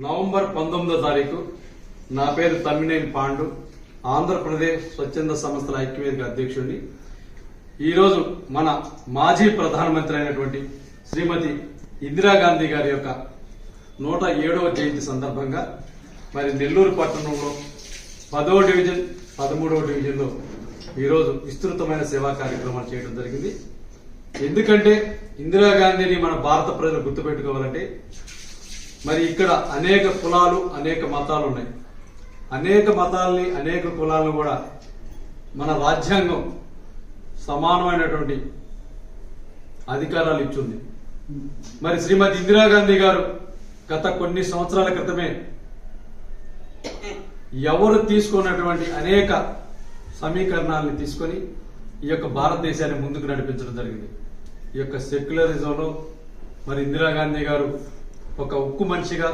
November 19వ తారీఖు నా పేరు తమ్మినేని పాండు, ఆంధ్రప్రదేశ్ స్వచ్ఛంద సంస్థల ఐక్యవేదిక అధ్యక్షుడిని. ఈరోజు మన మాజీ ప్రధానమంత్రి అయినటువంటి శ్రీమతి ఇందిరాగాంధీ గారి యొక్క 107వ జయంతి సందర్భంగా మరి నెల్లూరు పట్టణంలో 10వ డివిజన్ 13వ డివిజన్లో ఈరోజు విస్తృతమైన సేవా కార్యక్రమాలు చేయడం జరిగింది. ఎందుకంటే ఇందిరాగాంధీని మన భారత ప్రజలు గుర్తుపెట్టుకోవాలంటే మరి ఇక్కడ అనేక కులాలు అనేక మతాలు ఉన్నాయి. అనేక మతాలని అనేక కులాలను కూడా మన రాజ్యాంగం సమానమైనటువంటి అధికారాలు ఇచ్చింది. మరి శ్రీమతి ఇందిరాగాంధీ గారు గత కొన్ని సంవత్సరాల క్రితమే ఎవరు తీసుకున్నటువంటి అనేక సమీకరణాలను తీసుకొని ఈ యొక్క భారతదేశాన్ని ముందుకు నడిపించడం జరిగింది. ఈ యొక్క సెక్యులరిజంలో మరి ఇందిరాగాంధీ గారు ఒక ఉక్కు మనిషిగా